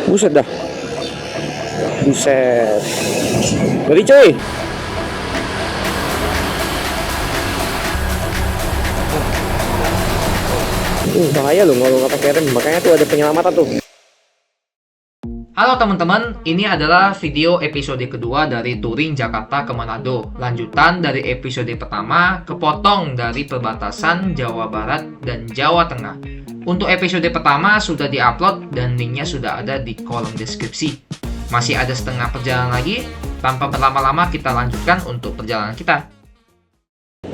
Buset dah. Buset. Ngeri coy. Bahaya loh kalau nggak pakai rem. Makanya tuh ada penyelamatan tuh. Halo teman-teman, ini adalah video episode kedua dari touring Jakarta ke Manado. Lanjutan dari episode pertama, kepotong dari perbatasan Jawa Barat dan Jawa Tengah. Untuk episode pertama sudah diupload dan linknya sudah ada di kolom deskripsi. Masih ada setengah perjalanan lagi, tanpa berlama-lama kita lanjutkan untuk perjalanan kita.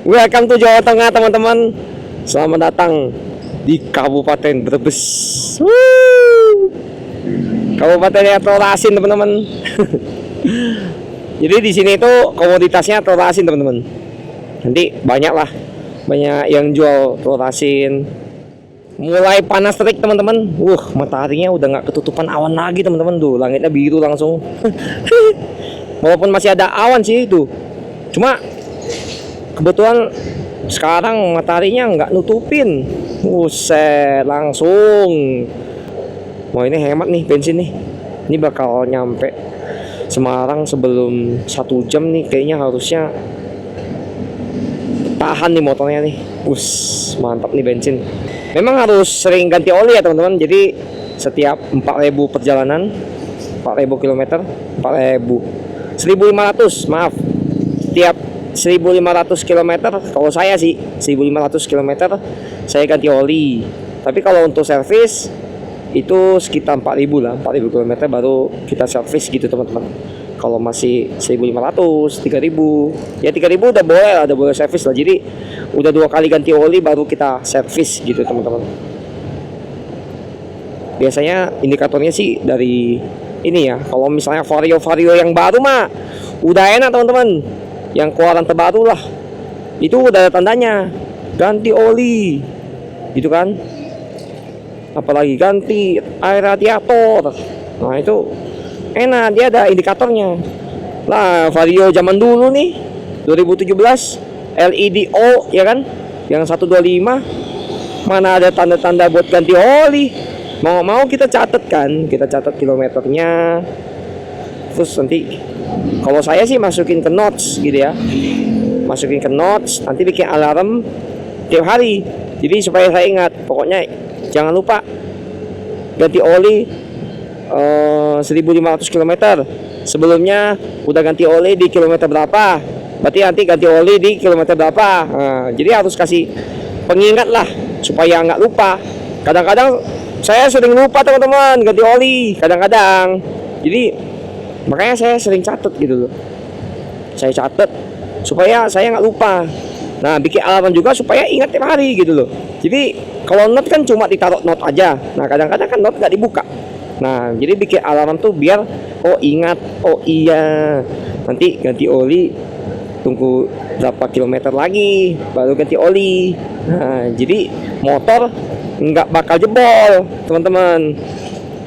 Welcome to Jawa Tengah teman-teman. Selamat datang di Kabupaten Brebes. Kabupaten telur asin teman-teman. Jadi di sini itu komoditasnya telur asin teman-teman. Nanti banyak yang jual telur asin. Mulai panas terik teman-teman. Mataharinya udah nggak ketutupan awan lagi teman-teman tuh. Langitnya biru langsung. Walaupun masih ada awan sih itu. Cuma kebetulan sekarang mataharinya nggak nutupin. Buset, langsung. Wah, ini hemat nih bensin nih. Ini bakal nyampe Semarang sebelum 1 jam nih. Kayaknya harusnya tahan nih motornya nih. Mantap nih bensin. Memang harus sering ganti oli ya teman-teman. Jadi setiap 4.000 perjalanan, 4.000 km, 1.500 maaf. Setiap 1.500 km, kalau saya sih 1.500 km saya ganti oli. Tapi kalau untuk servis itu sekitar 4.000 lah, 4.000 km baru kita servis gitu teman-teman. Kalau masih 1.500, 3.000, ya 3.000 udah boleh servis lah. Jadi udah 2 kali ganti oli baru kita servis gitu teman-teman. Biasanya indikatornya sih dari ini ya. Kalau misalnya Vario yang baru mah udah enak teman-teman. Yang keluaran terbaru lah, itu udah ada tandanya ganti oli gitu kan. Apalagi ganti air radiator, nah itu enak, dia ada indikatornya lah. Vario zaman dulu nih 2017 LEDO ya kan, yang 125 mana ada tanda-tanda buat ganti oli. Mau kita catat kan, kita catat kilometernya. Terus nanti kalau saya sih masukin ke notes gitu ya, masukin ke notes, nanti bikin alarm tiap hari. Jadi supaya saya ingat, pokoknya jangan lupa ganti oli 1.500 km. Sebelumnya udah ganti oli di kilometer berapa, berarti nanti ganti oli di kilometer berapa. Jadi harus kasih pengingat lah supaya nggak lupa. Kadang-kadang saya sering lupa teman-teman ganti oli, kadang-kadang. Jadi makanya saya sering catat gitu loh. Saya catat supaya saya nggak lupa. Nah, bikin alarm juga supaya ingat tiap hari gitu loh. Jadi kalau note kan cuma ditaruh note aja. Nah, kadang-kadang kan note nggak dibuka. Nah, jadi bikin alarm tuh biar ingat, iya nanti ganti oli, tunggu berapa kilometer lagi baru ganti oli. Nah, jadi motor nggak bakal jebol teman-teman.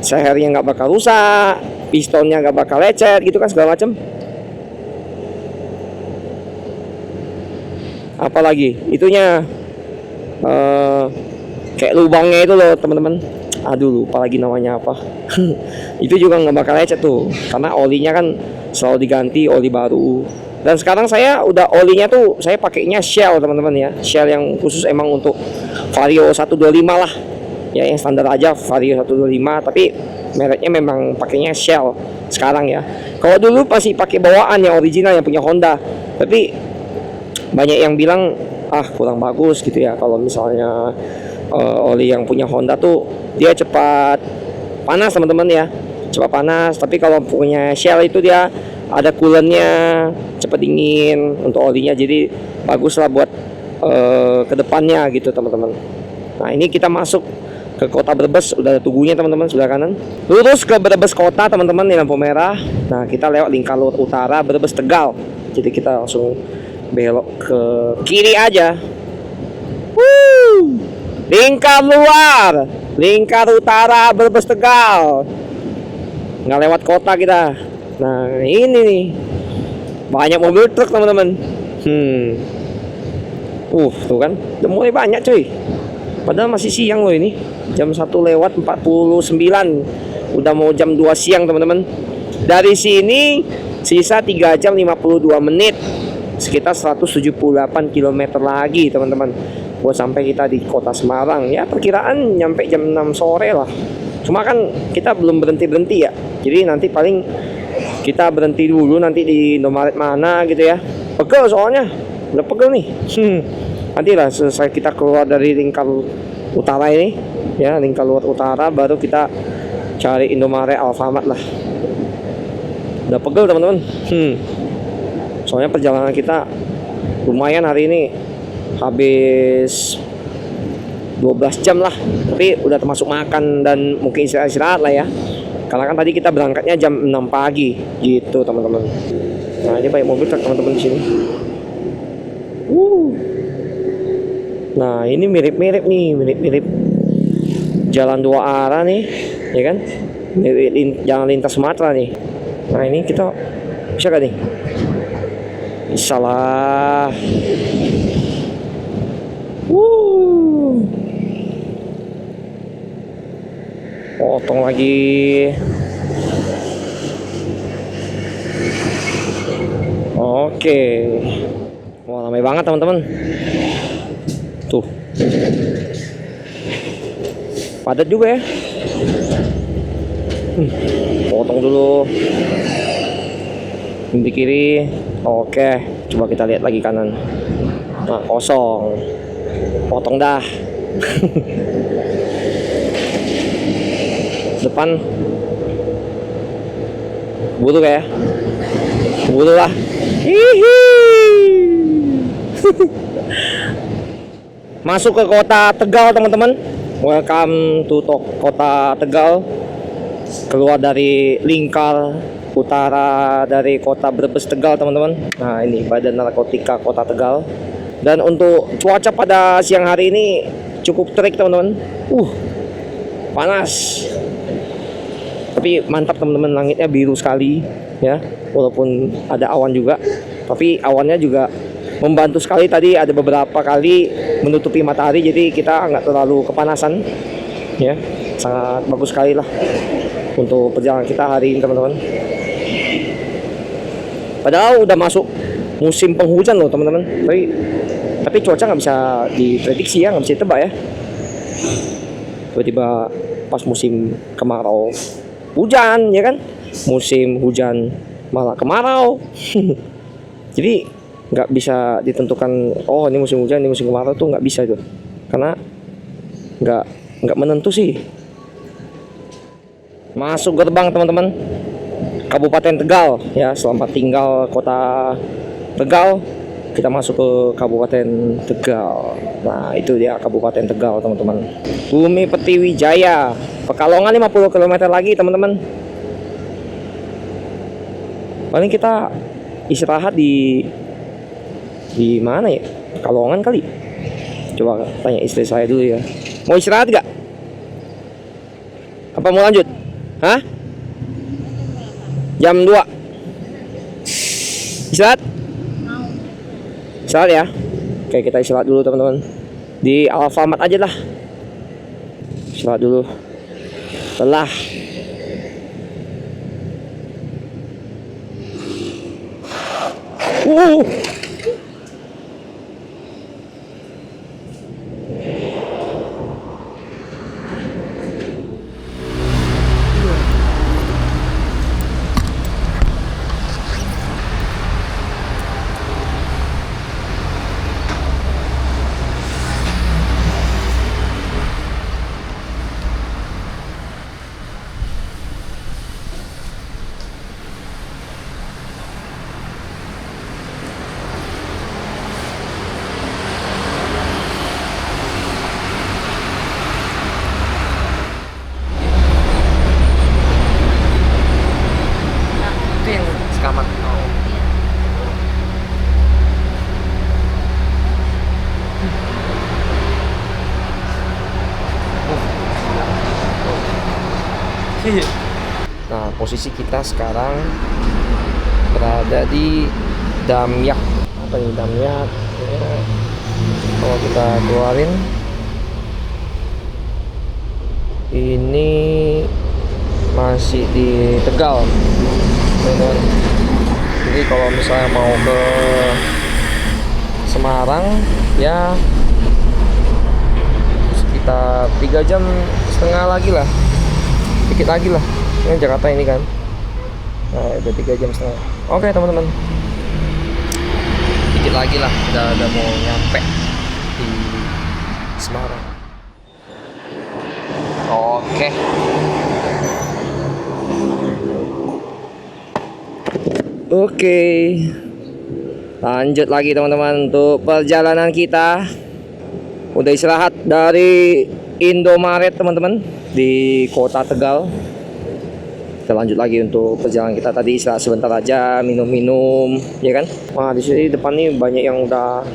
Sehernya nggak bakal rusak, pistonnya nggak bakal lecet gitu kan, segala macam. Apalagi itunya kayak lubangnya itu loh teman-teman. Aduh, lupa lagi namanya apa. Itu juga nggak bakal lecet tuh, karena olinya kan selalu diganti oli baru. Dan sekarang saya udah olinya tuh saya pakainya Shell teman-teman ya, Shell yang khusus emang untuk Vario 125 lah ya, yang standar aja Vario 125, tapi mereknya memang pakainya Shell sekarang ya. Kalau dulu masih pakai bawaan yang original yang punya Honda, tapi banyak yang bilang kurang bagus gitu ya. Kalau misalnya oli yang punya Honda tuh dia cepat panas teman-teman ya, cepat panas. Tapi kalau punya Shell itu dia ada coolernya, cepat dingin untuk olinya, jadi bagus lah buat kedepannya gitu teman-teman. Nah, ini kita masuk ke kota Brebes, udah ada tugunya teman-teman sebelah kanan. Lurus ke Brebes kota teman-teman di lampu merah. Nah, kita lewat lingkar utara Brebes Tegal. Jadi kita langsung belok ke kiri aja. Lingkar luar, lingkar utara Brebes Tegal. Nggak lewat kota kita. Nah, ini nih banyak mobil truk teman-teman. Tuh kan, udah mulai banyak cuy. Padahal masih siang loh ini. Jam 1:49. Udah mau jam 2 siang teman-teman. Dari sini sisa 3 jam 52 menit. Sekitar 178 km lagi teman-teman, buat sampai kita di kota Semarang. Ya perkiraan nyampe jam 6 sore lah. Cuma kan kita belum berhenti-berhenti ya. Jadi nanti paling kita berhenti dulu nanti di Indomaret mana gitu ya. Pegel soalnya, udah pegel nih. Nanti lah selesai kita keluar dari lingkar utara ini ya, lingkar luar utara, baru kita cari Indomaret Alfamart lah. Udah pegel teman-teman. Soalnya perjalanan kita lumayan hari ini, habis 12 jam lah. Tapi udah termasuk makan dan mungkin istirahat lah ya. Karena kan tadi kita berangkatnya jam 6 pagi gitu teman-teman. Nah ini banyak mobil truk teman-teman di sini. Nah ini mirip-mirip nih, mirip-mirip jalan 2 arah nih, ya kan? Mirip jalan lintas Sumatera nih. Nah ini kita bisa gak nih? Bisa lah. Potong lagi. Oke. Wah ramai banget teman-teman. Tuh. Padat juga ya. Potong dulu. Di kiri. Oke, coba kita lihat lagi kanan. Nah, kosong. Potong dah. Depan. Buru kayak. Buru lah. Hihi. Masuk ke kota Tegal teman-teman. Welcome to kota Tegal. Keluar dari lingkar utara dari kota Brebes Tegal teman-teman. Nah ini Badan Narkotika Kota Tegal. Dan untuk cuaca pada siang hari ini cukup terik teman-teman. Panas. Tapi mantap teman-teman, langitnya biru sekali ya. Walaupun ada awan juga, tapi awannya juga membantu sekali. Tadi ada beberapa kali menutupi matahari, jadi kita nggak terlalu kepanasan ya. Sangat bagus sekali lah untuk perjalanan kita hari ini teman-teman. Padahal udah masuk musim penghujan loh teman-teman. Tapi cuaca nggak bisa diprediksi ya, nggak bisa ditebak ya. Tiba-tiba pas musim kemarau hujan ya kan, musim hujan malah kemarau. Jadi nggak bisa ditentukan. Oh ini musim hujan, ini musim kemarau, tuh nggak bisa itu. Karena nggak menentu sih. Masuk gerbang teman-teman. Kabupaten Tegal ya, selamat tinggal kota Tegal. Kita masuk ke Kabupaten Tegal. Nah itu dia Kabupaten Tegal teman-teman. Bumi Pertiwi Jaya. Pekalongan 50 km lagi teman-teman. Paling kita istirahat di mana ya? Pekalongan kali. Coba tanya istri saya dulu ya. Mau istirahat gak? Apa mau lanjut? Hah? Jam 2 istirahat? Istirahat ya. Oke kita istirahat dulu teman-teman. Di Alfamart aja lah. Istirahat dulu. Lelah. Nah, posisi kita sekarang berada di Damyak. Apa ini Damyak? Ya, kalau kita keluarin Ini masih di Tegal, teman-teman. Jadi kalau misalnya mau ke Semarang ya sekitar 3,5 jam lagi lah, dikit lagi lah. Ini Jakarta ini kan. Nah, udah 3,5 jam. Oke teman-teman, dikit lagi lah, udah mau nyampe di Semarang. Oke. Oke. Lanjut lagi teman-teman untuk perjalanan kita. Udah istirahat dari Indomaret teman-teman di Kota Tegal. Kita lanjut lagi untuk perjalanan kita. Tadi istirahat sebentar aja, minum-minum, ya kan? Wah, di sini depan nih banyak yang udah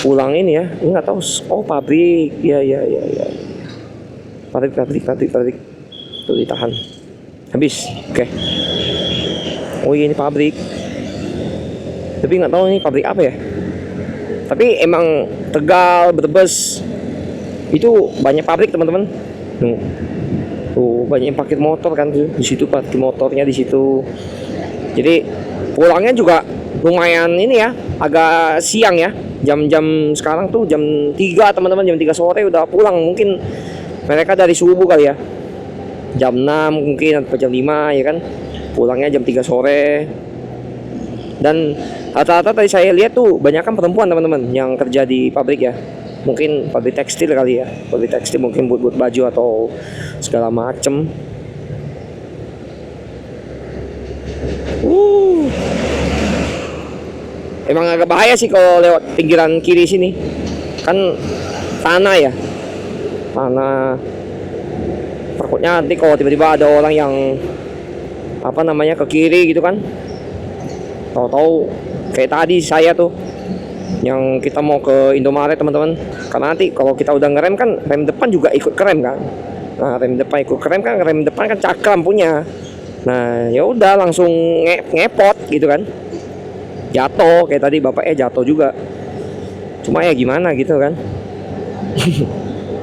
pulang ini ya. Ini nggak tahu. Oh, pabrik. Ya. Pabrik. Tuh ditahan. Habis. Oke. Oh, ini pabrik. Tapi nggak tahu ini pabrik apa ya. Tapi emang Tegal, Brebes itu banyak pabrik teman-teman. Tuh banyak yang parkir motor kan tuh. Di situ parkir motornya di situ. Jadi pulangnya juga lumayan ini ya, agak siang ya. Jam-jam sekarang tuh jam 3 teman-teman, jam 3 sore udah pulang. Mungkin mereka dari subuh kali ya. Jam 6 mungkin atau jam 5 ya kan. Pulangnya jam 3 sore. Dan rata-rata tadi saya lihat tuh banyak kan perempuan teman-teman yang kerja di pabrik ya. Mungkin pabrik tekstil kali ya. Pabrik tekstil mungkin buat baju atau segala macem. Emang agak bahaya sih kalau lewat pinggiran kiri sini. Kan tanah ya. Tanah. Takutnya nanti kalau tiba-tiba ada orang yang apa namanya ke kiri gitu kan. Tahu-tahu kayak tadi saya tuh yang kita mau ke Indomaret teman-teman. Karena nanti kalau kita udah ngerem kan rem depan juga ikut kerem kan. Nah, rem depan ikut kerem kan, rem depan kan cakram punya. Nah, ya udah langsung ngepot gitu kan. Jatuh kayak tadi bapaknya jatuh juga. Cuma ya gimana gitu kan.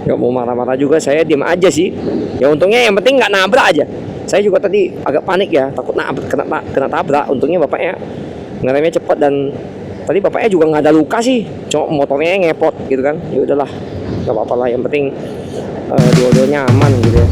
Gak mau marah-marah juga, saya diem aja sih. Ya untungnya yang penting nggak nabrak aja. Saya juga tadi agak panik ya, takut kena tabrak. Untungnya bapaknya ngeremnya cepat dan tadi bapaknya juga nggak ada luka sih, cuma motornya ngepot gitu kan. Ya udahlah, nggak apa-apa lah. Yang penting dua-duanya aman gitu ya.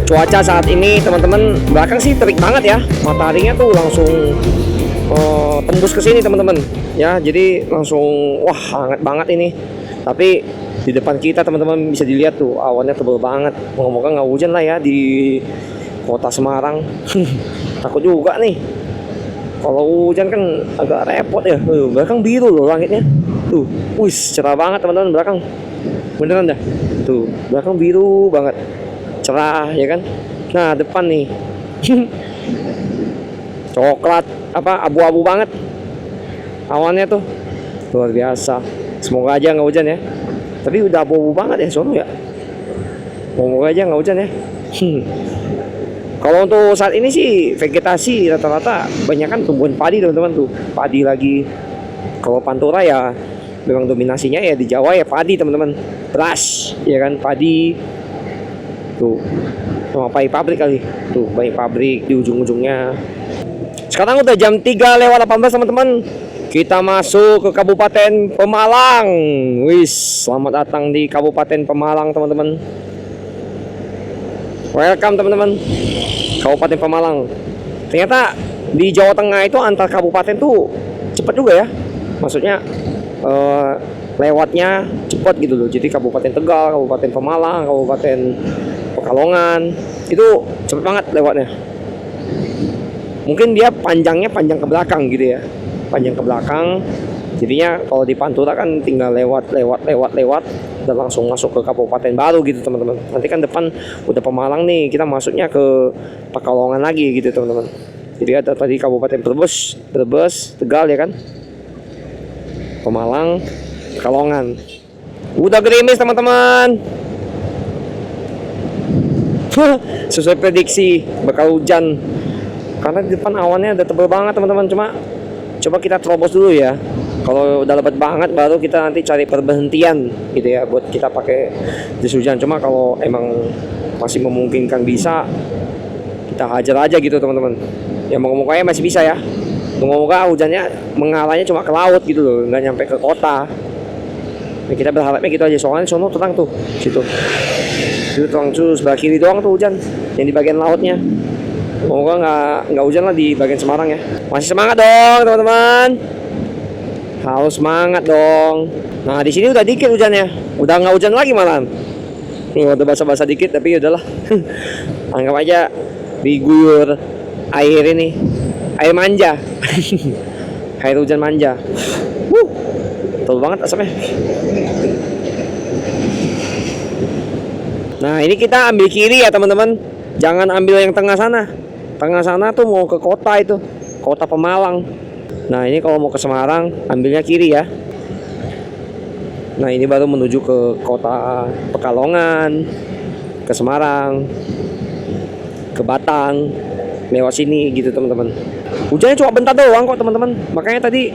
Cuaca saat ini teman-teman belakang sih terik banget ya, mataharinya tuh langsung tembus ke sini teman-teman ya, jadi langsung wah hangat banget ini. Tapi di depan kita teman-teman bisa dilihat tuh awannya tebal banget. Moga-moga nggak hujan lah ya di kota Semarang. Takut juga nih kalau hujan kan agak repot ya. Belakang biru loh langitnya tuh, wis cerah banget teman-teman belakang, beneran dah tuh belakang biru banget, cerah ya kan. Nah depan nih coklat apa abu-abu banget awannya tuh, luar biasa. Semoga aja nggak hujan ya, tapi udah abu-abu banget ya sono ya. Semoga aja nggak hujan ya. Kalau untuk saat ini sih vegetasi rata-rata banyak kan tumbuhan padi teman-teman tuh, padi lagi. Kalau Pantura ya memang dominasinya ya di Jawa ya padi teman-teman, beras ya kan, padi tuh sama pabrik kali tuh, banyak pabrik di ujung-ujungnya. Sekarang udah jam 3:18 teman-teman, kita masuk ke Kabupaten Pemalang. Wis, selamat datang di Kabupaten Pemalang teman-teman. Welcome teman-teman, Kabupaten Pemalang. Ternyata di Jawa Tengah itu antar kabupaten tuh cepat juga ya, maksudnya lewatnya cepat gitu loh. Jadi Kabupaten Tegal, Kabupaten Pemalang, Kabupaten Pekalongan itu cepet banget lewatnya. Mungkin dia panjangnya panjang ke belakang gitu ya. panjang ke belakang. Jadinya kalau di Pantura kan tinggal lewat dan langsung masuk ke kabupaten baru gitu teman-teman. Nanti kan depan udah Pemalang nih, kita masuknya ke Pekalongan lagi gitu teman-teman. Jadi ada tadi Kabupaten Brebes, Tegal ya kan, Pemalang, Pekalongan. Udah gerimis teman-teman. Sesuai prediksi bakal hujan. Karena di depan awannya udah tebel banget teman-teman. Coba kita terobos dulu ya. Kalau udah lebat banget baru kita nanti cari perberhentian gitu ya buat kita pakai jas hujan. Cuma kalau emang masih memungkinkan bisa, kita hajar aja gitu teman-teman. Ya moga-moganya masih bisa ya. Moga-moga hujannya mengalahnya cuma ke laut gitu loh, nggak nyampe ke kota. Nah, kita berharapnya gitu aja, soalnya sono terang tuh situ. Itu terang tuh sebelah kiri doang tuh hujan, yang di bagian lautnya. Moga nggak hujan lah di bagian Semarang ya. Masih semangat dong teman-teman. Harus semangat dong. Nah di sini udah dikit hujannya, udah nggak hujan lagi malahan. Udah basah-basah dikit tapi udahlah. Anggap aja diguyur air ini, air manja. Air hujan manja. Betul banget asapnya. Nah ini kita ambil kiri ya teman-teman, jangan ambil yang tengah sana. Tengah sana tuh mau ke kota itu, kota Pemalang. Nah ini kalau mau ke Semarang ambilnya kiri ya. Nah ini baru menuju ke kota Pekalongan, ke Semarang, ke Batang, lewat sini gitu teman-teman. Hujannya cuma bentar doang kok teman-teman. Makanya tadi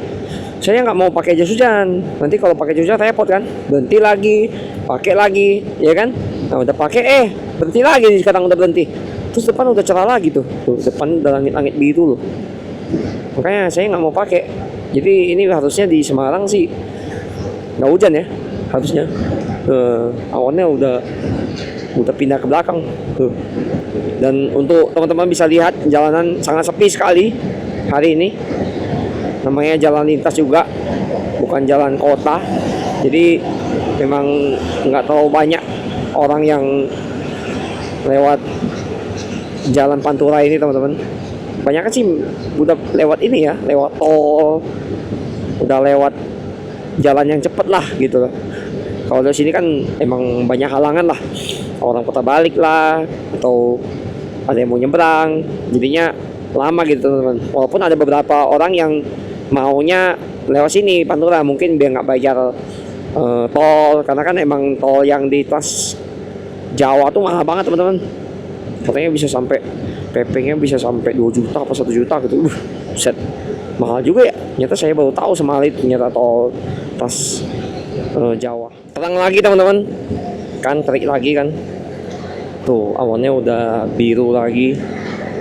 saya nggak mau pakai jas hujan. Nanti kalau pakai jas hujan repot kan, berhenti lagi, pakai lagi, ya kan? Nah udah pakai berhenti lagi, sekarang udah berhenti. Terus depan udah cerah lagi tuh depan udah langit-langit biru loh. Makanya saya nggak mau pakai. Jadi ini harusnya di Semarang sih nggak hujan ya, harusnya. Awannya udah pindah ke belakang tuh. Dan untuk teman-teman bisa lihat jalanan sangat sepi sekali hari ini. Namanya jalan lintas juga, bukan jalan kota. Jadi memang nggak terlalu banyak orang yang lewat jalan Pantura ini teman-teman. Banyak sih udah lewat ini ya, lewat tol, udah lewat jalan yang cepet lah gitu loh. Kalau dari sini kan emang banyak halangan lah, orang putar balik lah, atau ada yang mau nyebrang, jadinya lama gitu teman-teman. Walaupun ada beberapa orang yang maunya lewat sini Pantura, mungkin biar nggak bayar tol, karena kan emang tol yang di Trans Jawa tuh mahal banget teman-teman. Katanya bisa sampai PP-nya bisa sampai 2 juta apa 1 juta gitu. Set mahal juga ya. Ternyata saya baru tahu semahal itu ternyata tol Trans Jawa. Terang lagi teman-teman. Kan terik lagi kan. Tuh awannya udah biru lagi.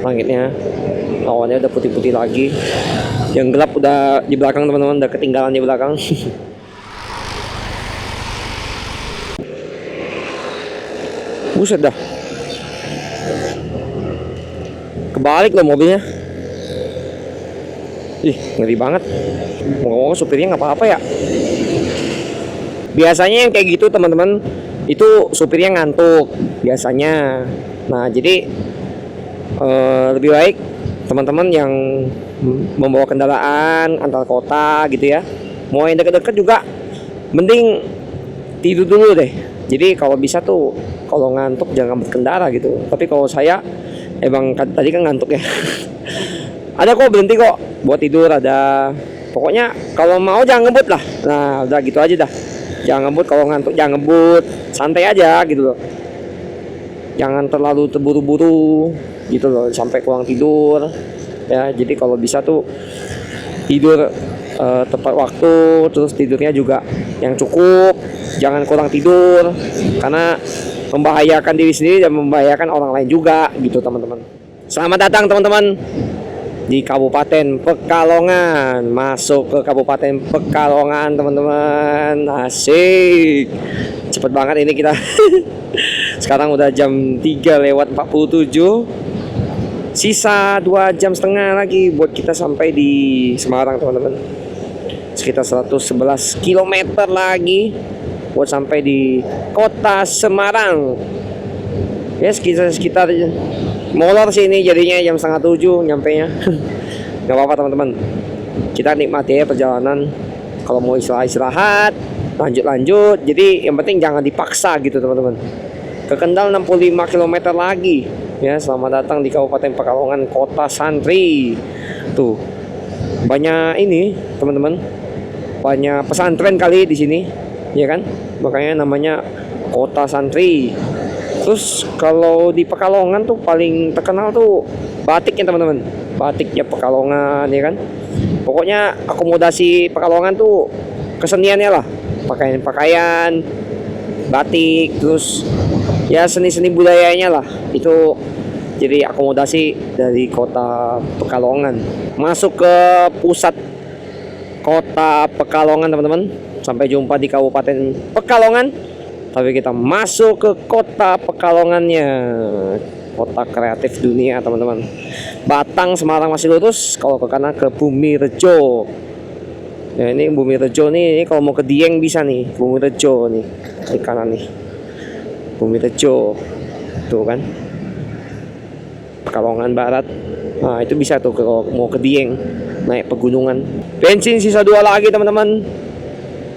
Langitnya awannya udah putih-putih lagi. Yang gelap udah di belakang teman-teman, udah ketinggalan di belakang. Buset dah. Kebalik loh mobilnya. Ih, ngeri banget. Ngomong supirnya nggak apa-apa ya. Biasanya yang kayak gitu teman-teman, itu supirnya ngantuk biasanya. Nah jadi lebih baik teman-teman yang membawa kendaraan antar kota gitu ya, mau yang deket-deket juga mending tidur dulu deh. Jadi kalau bisa tuh kalau ngantuk jangan berkendara gitu. Tapi kalau saya emang tadi kan ngantuk ya. Ada kok berhenti kok buat tidur ada. Pokoknya kalau mau jangan ngebut lah. Nah udah gitu aja dah. Jangan ngebut, kalau ngantuk jangan ngebut. Santai aja gitu loh. Jangan terlalu terburu-buru gitu loh sampai kurang tidur. Ya jadi kalau bisa tuh tidur tepat waktu, terus tidurnya juga yang cukup. Jangan kurang tidur karena membahayakan diri sendiri dan membahayakan orang lain juga gitu teman-teman. Selamat datang teman-teman di Kabupaten Pekalongan. Masuk ke Kabupaten Pekalongan teman-teman. Asik. Cepet banget ini kita. Sekarang udah jam 3:47. Sisa 2,5 jam lagi buat kita sampai di Semarang teman-teman. Sekitar 111 km lagi buat sampai di kota Semarang. Ya sekitar molor sih ini jadinya jam 6:30 nyampenya. Gak apa-apa teman-teman. kita nikmati ya perjalanan. Kalau mau istirahat lanjut. Jadi yang penting jangan dipaksa gitu teman-teman. Ke Kendal 65 km lagi ya. Selamat datang di Kabupaten Pekalongan, Kota Santri. Tuh banyak ini teman-teman, banyak pesantren kali di sini ya kan, makanya namanya Kota Santri. Terus kalau di Pekalongan tuh paling terkenal tuh batiknya teman-teman, batiknya Pekalongan ya kan. Pokoknya akomodasi Pekalongan tuh keseniannya lah, pakaian batik, terus ya seni-seni budayanya lah, itu jadi akomodasi dari Kota Pekalongan. Masuk ke pusat Kota Pekalongan teman-teman. Sampai jumpa di Kabupaten Pekalongan. Tapi kita masuk ke Kota Pekalongannya, kota kreatif dunia teman-teman. Batang Semarang masih lurus, kalau ke kanan ke Bumi Rejo. Ya ini Bumi Rejo nih, ini kalau mau ke Dieng bisa nih, Bumi Rejo nih di kanan nih, Bumi Rejo tuh kan, Pekalongan Barat. Nah itu bisa tuh kalau mau ke Dieng, naik pegunungan. Bensin sisa 2 lagi teman-teman,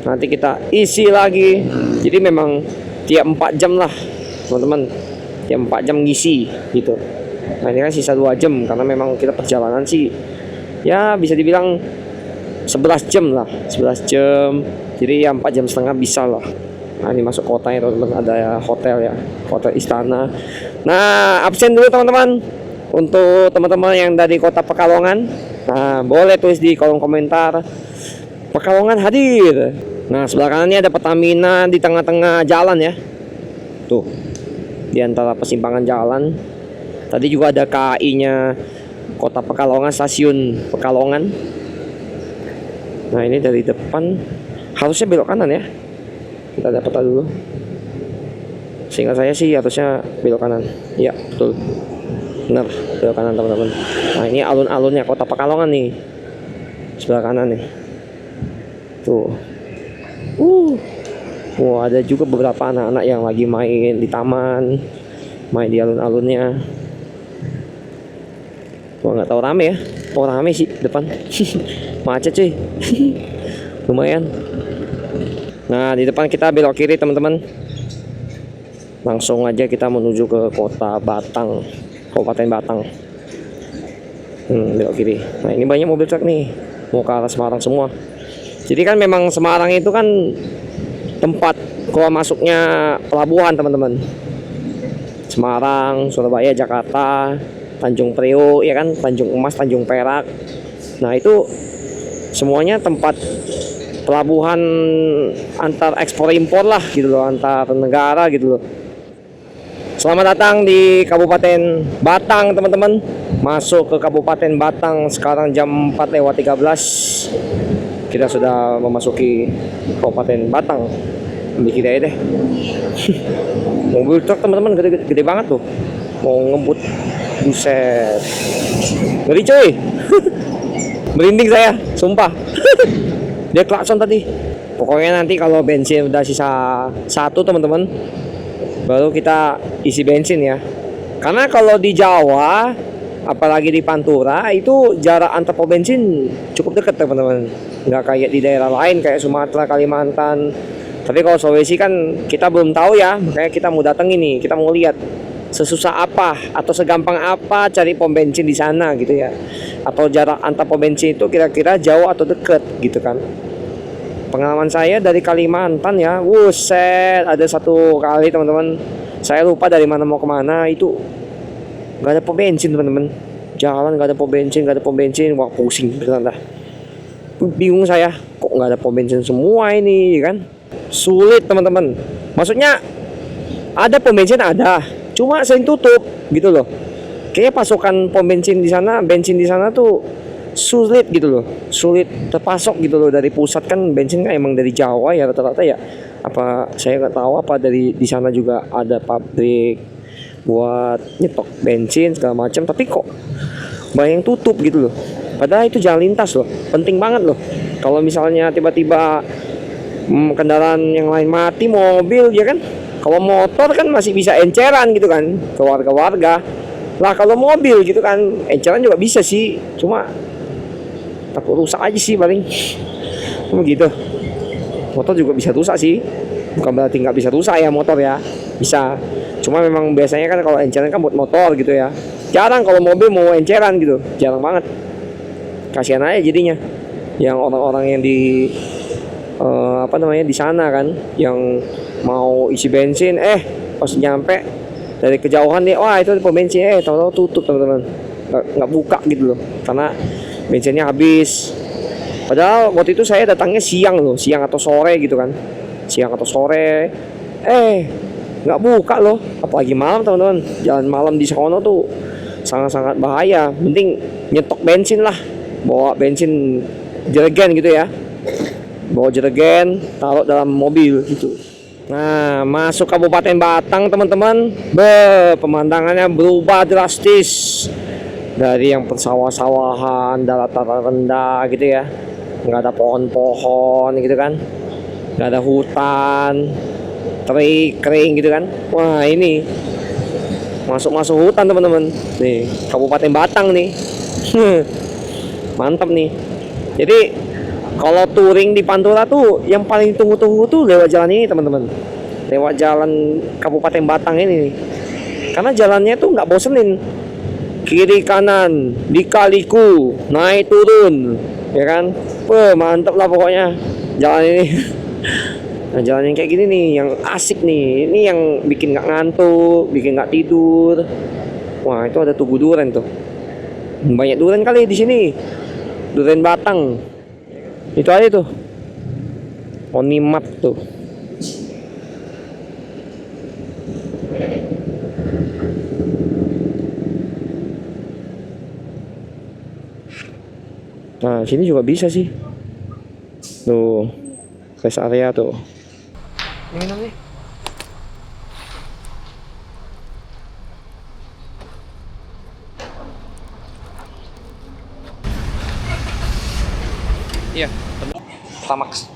nanti kita isi lagi. Jadi memang tiap 4 jam lah teman-teman, tiap 4 jam ngisi gitu. Nah ini kan sisa 2 jam, karena memang kita perjalanan sih ya bisa dibilang 11 jam lah, 11 jam. Jadi ya 4,5 jam bisa lah. Nah ini masuk kotanya teman-teman, ada hotel ya, Hotel Istana. Nah absen dulu teman-teman untuk teman-teman yang dari Kota Pekalongan. Nah boleh tulis di kolom komentar Pekalongan hadir. Nah sebelah kanannya ada Pertamina di tengah-tengah jalan ya, tuh di antara persimpangan jalan. Tadi juga ada KAI nya Kota Pekalongan, stasiun Pekalongan. Nah ini dari depan harusnya belok kanan ya, kita dapat dulu. Seingat saya sih harusnya belok kanan. Iya betul, benar belok kanan teman-teman. Nah ini alun-alunnya Kota Pekalongan nih, sebelah kanan nih tuh. Ada juga beberapa anak-anak yang lagi main di taman, main di alun-alunnya. Wah nggak tahu rame ya. Oh rame sih depan. Macet cuy. Lumayan. Nah di depan kita belok kiri teman-teman. Langsung aja kita menuju ke Kota Batang, Kabupaten Batang. Belok kiri. Nah ini banyak mobil truk nih, mau ke arah Semarang semua. Jadi kan memang Semarang itu kan tempat keluar masuknya pelabuhan teman-teman. Semarang, Surabaya, Jakarta, Tanjung Priok ya kan, Tanjung Emas, Tanjung Perak. Nah itu semuanya tempat pelabuhan antar ekspor impor lah gitu loh, antar negara gitu loh. Selamat datang di Kabupaten Batang teman-teman. Masuk ke Kabupaten Batang sekarang jam 4:13. Kita sudah memasuki Kabupaten Batang. Ambil kiri aja deh. Mobil truk teman-teman gede banget tuh, mau ngebut. Buset, ngeri cuy. Merinding saya, sumpah. Dia klakson tadi. Pokoknya nanti kalau bensin udah sisa 1 teman-teman, baru kita isi bensin ya. Karena kalau di Jawa, apalagi di Pantura, itu jarak antar pom bensin cukup dekat teman-teman. Nggak kayak di daerah lain kayak Sumatera, Kalimantan. Tapi kalau Sulawesi kan kita belum tahu ya, makanya kita mau datang ini, kita mau lihat sesusah apa atau segampang apa cari pom bensin di sana gitu ya, atau jarak antar pom bensin itu kira-kira jauh atau deket gitu kan. Pengalaman saya dari Kalimantan ya, wuset, ada satu kali teman-teman, saya lupa dari mana mau kemana, itu nggak ada pom bensin teman-teman. Jalan nggak ada pom bensin, nggak ada pom bensin, wah pusing beneran dah. Bingung saya, kok nggak ada pom bensin semua ini kan. Sulit teman-teman. Maksudnya ada pom bensin ada, cuma sering tutup gitu loh. Kayaknya pasokan pom bensin di sana tuh sulit gitu loh, sulit terpasok gitu loh. Dari pusat kan bensin kan emang dari Jawa ya rata-rata ya. Apa saya nggak tahu apa dari di sana juga ada pabrik buat nyetok bensin segala macam, tapi kok banyak yang tutup gitu loh. Padahal itu jalan lintas loh, penting banget loh. Kalau misalnya tiba-tiba kendaraan yang lain mati, mobil ya kan, kalau motor kan masih bisa enceran gitu kan ke warga-warga lah. Kalau mobil gitu kan enceran juga bisa sih, cuma takut rusak aja sih paling. Begitu. Motor juga bisa rusak sih, bukan berarti nggak bisa rusak ya motor ya, bisa. Cuma memang biasanya kan kalau enceran kan buat motor gitu ya, jarang kalau mobil mau enceran gitu, jarang banget. Kasihan aja jadinya yang orang-orang yang di apa namanya di sana kan, yang mau isi bensin pas nyampe dari kejauhan dia, wah itu pom bensin, tahu-tahu tutup teman-teman, nggak buka gitu loh karena bensinnya habis. Padahal waktu itu saya datangnya siang loh, siang atau sore gitu kan, siang atau sore, nggak buka loh. Apalagi malam teman-teman, jalan malam di sono tuh sangat-sangat bahaya. Mending nyetok bensin lah, bawa bensin jerigen gitu ya, bawa jerigen taruh dalam mobil gitu. Nah, masuk Kabupaten Batang teman-teman, pemandangannya berubah drastis dari yang persawah-sawahan, dataran rendah gitu ya, nggak ada pohon-pohon gitu kan, nggak ada hutan, terik kering gitu kan. Wah ini masuk hutan teman-teman, nih Kabupaten Batang nih. Mantap nih. Jadi kalau touring di Pantura tuh yang paling tunggu-tunggu tuh lewat jalan ini teman-teman, lewat jalan Kabupaten Batang ini nih. Karena jalannya tuh nggak bosenin, kiri kanan lika-liku, naik turun ya kan. Mantap lah pokoknya jalan ini. Nah jalan yang kayak gini nih yang asik nih, ini yang bikin nggak ngantuk, bikin nggak tidur. Wah itu ada tugu duren tuh, banyak duren kali di sini, duren Batang. Itu aja tuh Onimat tuh. Nah sini juga bisa sih tuh, rest area tuh. Minum nih. Iya, Tamax.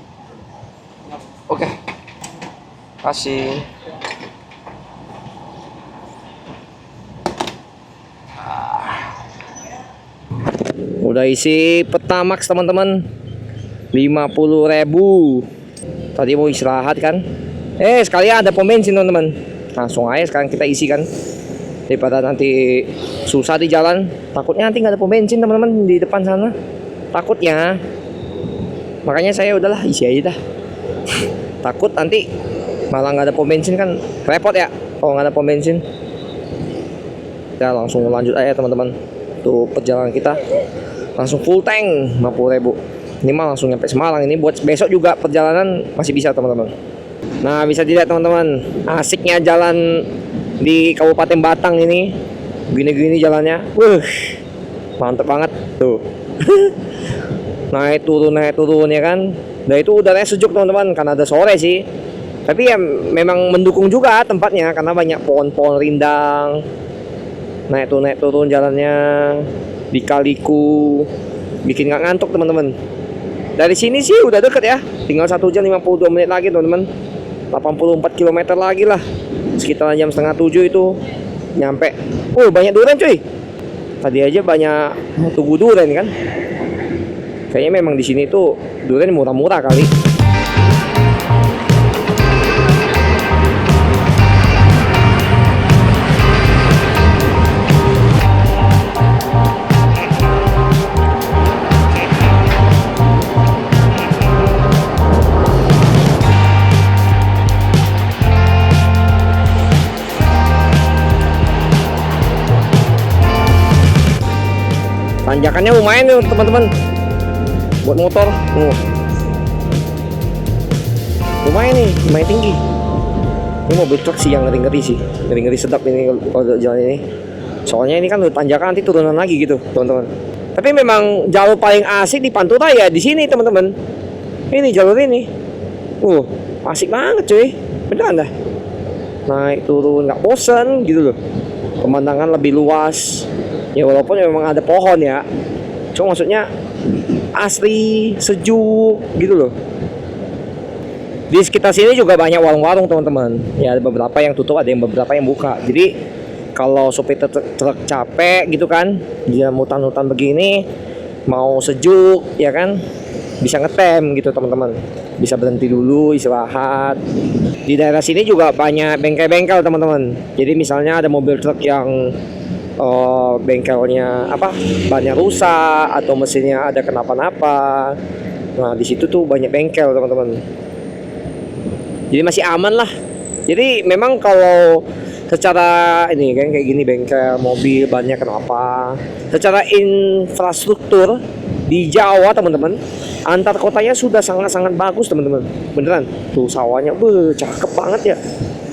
Oke. Kasih. Udah isi Pertamax teman-teman, 50.000. Tadi mau istirahat kan, sekalian ada pom bensin teman-teman, langsung aja sekarang kita isi kan, daripada nanti susah di jalan. Takutnya nanti nggak ada pom bensin teman-teman di depan sana, takutnya. Makanya saya udahlah isi aja dah. Takut nanti malah nggak ada pom bensin kan repot ya kalau nggak ada pom bensin. Ya langsung lanjut aja teman-teman. Tuh perjalanan kita langsung full tank 50.000. Ini mah langsung nyampe Semarang. Ini buat besok juga perjalanan masih bisa teman-teman. Nah bisa dilihat teman-teman, asiknya jalan di Kabupaten Batang ini. Gini-gini jalannya, mantep banget tuh. naik turun ya kan. Nah itu udaranya sejuk teman-teman, karena ada sore sih. Tapi ya memang mendukung juga tempatnya karena banyak pohon-pohon rindang. Naik turun jalannya, lika-liku, bikin nggak ngantuk teman-teman. Dari sini sih udah deket ya, tinggal 1 jam 52 menit lagi teman-teman. 84 km lagi lah, sekitar jam setengah 7 itu nyampe. Banyak durian cuy. Tadi aja banyak tugu durian kan. Kayaknya memang di sini tuh durian murah-murah kali. Tanjakannya lumayan nih teman-teman buat motor. Lumayan nih, lumayan tinggi. Ini mobil truk sih yang ngeri-ngeri sih, ngeri-ngeri sedap ini kalau jalan ini. Soalnya ini kan tanjakan nanti turunan lagi gitu teman-teman. Tapi memang jalur paling asik di Pantura ya di sini teman-teman. Ini jalur ini, asik banget cuy, beneran dah. Naik turun nggak bosen gitu loh. Pemandangan lebih luas. Ya walaupun memang ada pohon ya, cuma maksudnya asri, sejuk gitu loh. Di sekitar sini juga banyak warung-warung teman-teman. Ya ada beberapa yang tutup, ada yang beberapa yang buka. Jadi kalau sopir truk capek gitu kan, dia hutan-hutan begini, mau sejuk ya kan, bisa ngetem gitu teman-teman, bisa berhenti dulu istirahat. Di daerah sini juga banyak bengkel-bengkel teman-teman. Jadi misalnya ada mobil truk yang bengkelnya apa, bannya rusak atau mesinnya ada kenapa-napa, nah di situ tuh banyak bengkel teman-teman. Jadi masih aman lah. Jadi memang kalau secara ini kan kayak gini bengkel mobil banyak kenapa, secara infrastruktur di Jawa teman-teman, antar kotanya sudah sangat-sangat bagus teman-teman, beneran. Tuh sawahnya cakep banget ya,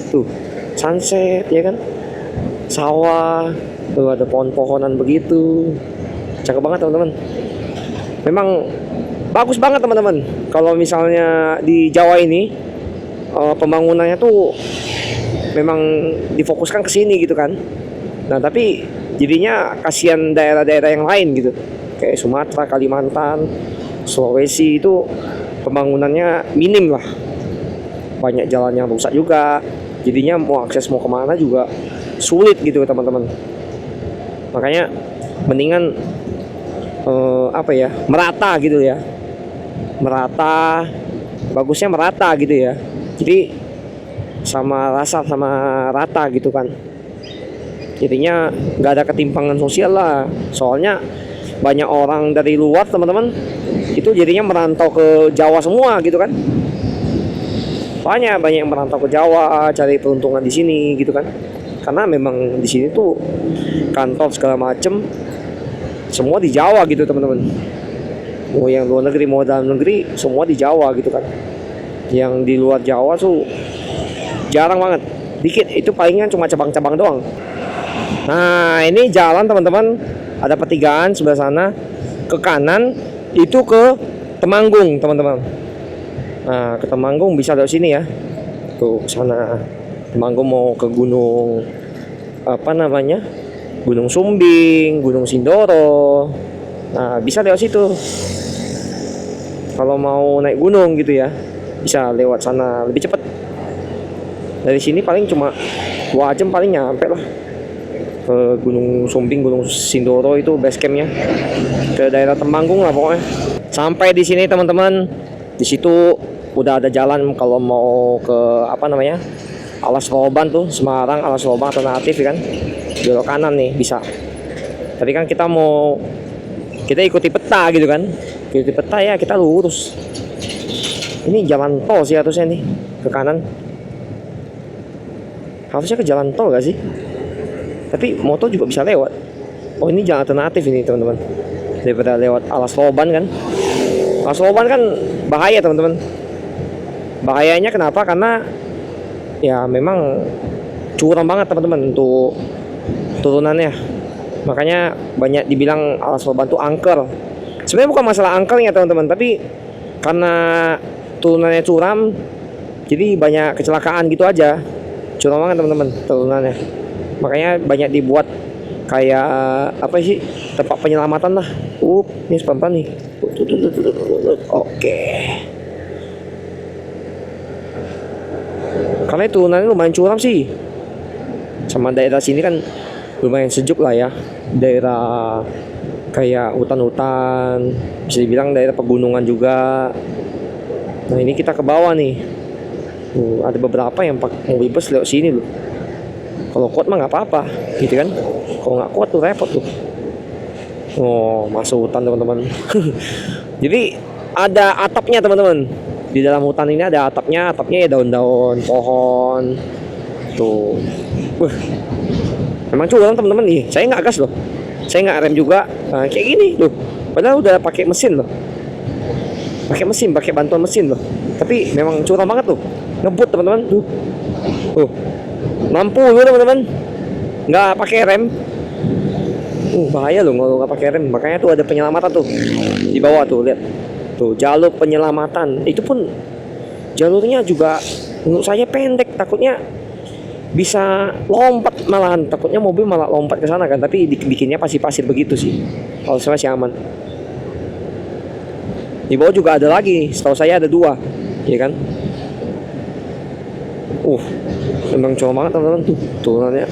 tuh sunset ya kan, sawah tuh ada pohon-pohonan begitu, cakep banget teman-teman. Memang bagus banget teman-teman. Kalau misalnya di Jawa ini pembangunannya tuh memang difokuskan ke sini gitu kan. Nah tapi jadinya kasihan daerah-daerah yang lain gitu, kayak Sumatera, Kalimantan, Sulawesi itu pembangunannya minim lah, banyak jalan yang rusak juga, jadinya mau akses mau kemana juga sulit gitu teman-teman. Makanya mendingan apa ya, merata gitu ya, merata, bagusnya merata gitu ya. Jadi sama rata gitu kan, jadinya nggak ada ketimpangan sosial lah. Soalnya banyak orang dari luar teman-teman itu jadinya merantau ke Jawa semua gitu kan, banyak yang merantau ke Jawa cari peruntungan di sini gitu kan, karena memang di sini tuh kantor segala macem semua di Jawa gitu teman-teman. Mau yang luar negeri mau dalam negeri semua di Jawa gitu kan. Yang di luar Jawa tuh jarang banget, dikit, itu palingan cuma cabang-cabang doang. Nah ini jalan teman-teman, ada pertigaan sebelah sana, ke kanan itu ke Temanggung teman-teman. Nah ke Temanggung bisa dari sini ya, tuh sana Temanggung mau ke gunung apa namanya, Gunung Sumbing, Gunung Sindoro. Nah bisa lewat situ kalau mau naik gunung gitu ya, bisa lewat sana lebih cepat. Dari sini paling cuma 2 jam paling nyampe lah ke Gunung Sumbing, Gunung Sindoro itu base campnya, ke daerah Temanggung lah pokoknya. Sampai di sini teman-teman, di situ udah ada jalan kalau mau ke apa namanya, Alas Roban tuh, Semarang Alas Roban alternatif kan, belok kanan nih bisa. Tapi kan kita ikuti peta gitu kan, ikuti peta ya kita lurus. Ini jalan tol sih harusnya nih, ke kanan. Harusnya ke jalan tol gak sih? Tapi motor juga bisa lewat. Oh ini jalan alternatif ini teman-teman, daripada lewat Alas Roban kan. Alas Roban kan bahaya teman-teman. Bahayanya kenapa? Karena ya memang curam banget teman-teman untuk turunannya. Makanya banyak dibilang Alas Roban tuh angker. Sebenarnya bukan masalah angkernya teman-teman, tapi karena turunannya curam, jadi banyak kecelakaan gitu aja. Curam banget teman-teman turunannya. Makanya banyak dibuat kayak apa sih, tempat penyelamatan lah. Ini pelan-pelan nih. Oke. Karena turunannya lumayan curam sih. Sama daerah sini kan lumayan sejuk lah ya. Daerah kayak hutan-hutan, bisa dibilang daerah pegunungan juga. Nah ini kita ke bawah nih. Ada beberapa yang pakai mobil bus lewat sini loh. Kalau kuat mah nggak apa-apa, gitu kan. Kalau nggak kuat tuh repot tuh. Oh masuk hutan teman-teman. Jadi ada atapnya teman-teman. Di dalam hutan ini ada atapnya ya daun-daun pohon. Tuh, memang curam teman-teman nih. Saya nggak gas loh, saya nggak rem juga. Nah, kayak gini loh. Padahal udah pakai mesin loh, pakai bantuan mesin loh. Tapi memang curam banget tuh. Ngebut teman-teman tuh. 60 teman-teman, nggak pakai rem. Bahaya loh kalau nggak pakai rem. Makanya tuh ada penyelamatan tuh di bawah tuh, lihat tuh jalur penyelamatan. Itu pun jalurnya juga menurut saya pendek, takutnya bisa lompat malahan, takutnya mobil malah lompat ke sana kan. Tapi bikinnya pasir-pasir begitu sih. Kalau saya masih aman. Di bawah juga ada lagi, setahu saya ada 2, ya kan. Memang cowok banget teman-teman tuh, turunannya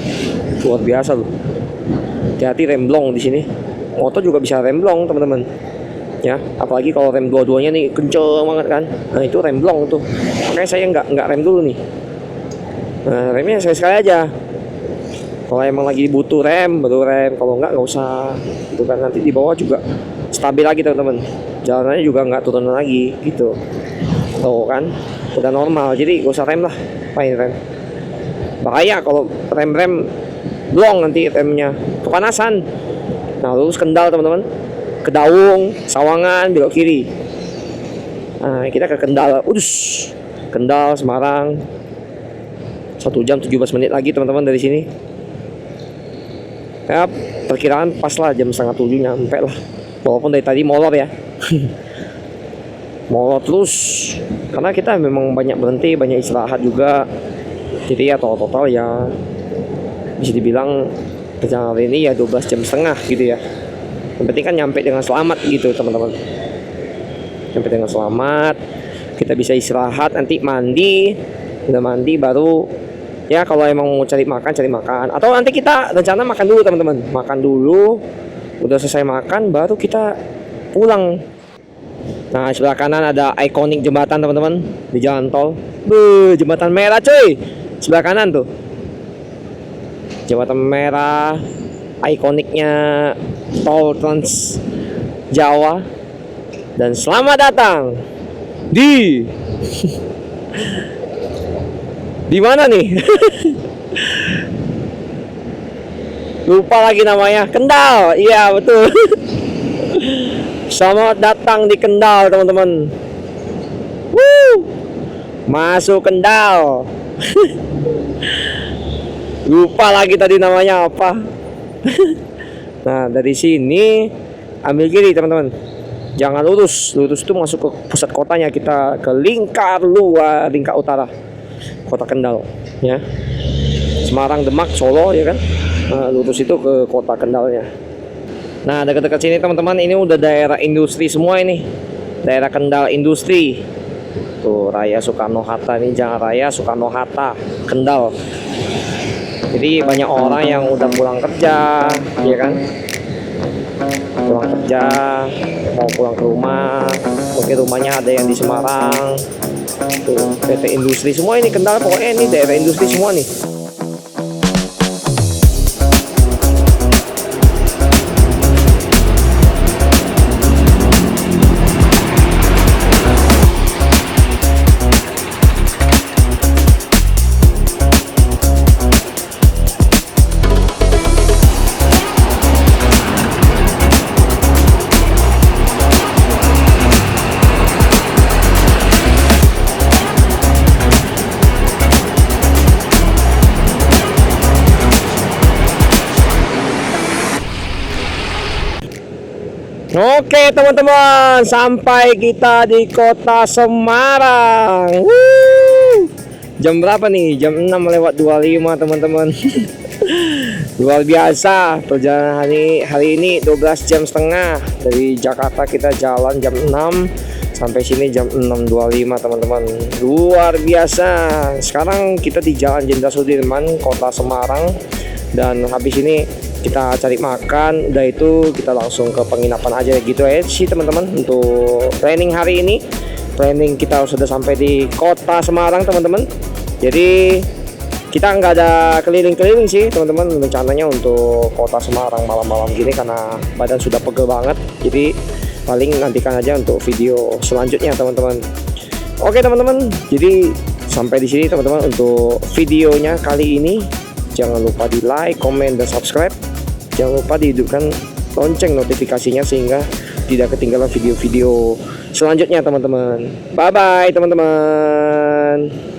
luar biasa loh. Hati-hati remblong di sini. motor juga bisa remblong teman-teman ya, apalagi kalau rem dua-duanya nih kenceng banget kan, nah itu remblong tuh. Makanya saya nggak rem dulu nih. Nah, remnya sekali-sekali aja. Kalau emang lagi butuh rem baru rem, kalau nggak usah. Itu kan nanti di bawah juga stabil lagi teman-teman. Jalanannya juga nggak turun lagi gitu. Tuh kan, udah normal. Jadi nggak usah rem lah, main rem. Bahaya kalau rem blong nanti remnya kepanasan. Nah lurus Kendal teman-teman, ke Daung, Sawangan, belok kiri. Nah kita ke Kendal, Kendal, Semarang. 1 jam 17 menit lagi teman-teman dari sini. Ya perkiraan pas lah jam 6:30 nyampe lah. Walaupun dari tadi molor ya. Molor terus karena kita memang banyak berhenti, banyak istirahat juga. Jadi ya total ya bisa dibilang perjalanan hari ini ya 12,5 jam gitu ya. Yang penting kan nyampe dengan selamat gitu teman-teman. Nyampe dengan selamat, kita bisa istirahat, nanti mandi. Udah mandi baru ya kalau emang mau cari makan, atau nanti kita rencana makan dulu teman-teman, makan dulu, udah selesai makan baru kita pulang. Nah sebelah kanan ada ikonik jembatan teman-teman di jalan tol, jembatan merah cuy, sebelah kanan tuh jembatan merah, ikoniknya tol Trans Jawa. Dan selamat datang di di mana nih? Lupa lagi namanya. Kendal. Iya, betul. Selamat datang di Kendal, teman-teman. Woo! Masuk Kendal. Lupa lagi tadi namanya apa. Nah, dari sini ambil kiri, teman-teman. Jangan lurus. Lurus itu masuk ke pusat kotanya. Kita ke lingkar luar, lingkar utara. Kota Kendal ya, Semarang, Demak, Solo ya kan. Nah, lurus itu ke kota Kendalnya. Nah dekat-dekat sini teman-teman, ini udah daerah industri semua ini, daerah Kendal industri. Tuh Raya Soekarno Hatta, ini Jalan Raya Soekarno Hatta Kendal. Jadi banyak orang yang udah pulang kerja ya kan, pulang kerja mau pulang ke rumah, mungkin rumahnya ada yang di Semarang. Tuh, PT industri semua ini Kendal, pokoknya ini daerah industri semua nih. Oke teman-teman, sampai kita di kota Semarang. Jam berapa nih? Jam 6:25 teman-teman. Luar biasa perjalanan hari ini 12,5 jam. Dari Jakarta kita jalan jam 6 sampai sini jam 6:25 teman-teman. Luar biasa. Sekarang kita di Jalan Jenderal Sudirman, kota Semarang. Dan habis ini kita cari makan, udah itu kita langsung ke penginapan aja gitu aja sih teman-teman. Untuk planning hari ini, planning kita sudah sampai di kota Semarang teman-teman. Jadi kita nggak ada keliling-keliling sih teman-teman, rencananya untuk kota Semarang malam-malam gini karena badan sudah pegel banget. Jadi paling nantikan aja untuk video selanjutnya teman-teman. Oke teman-teman, jadi sampai di sini teman-teman untuk videonya kali ini. Jangan lupa di like, komen, dan subscribe. Jangan lupa dihidupkan lonceng notifikasinya sehingga tidak ketinggalan video-video selanjutnya teman-teman. Bye bye teman-teman.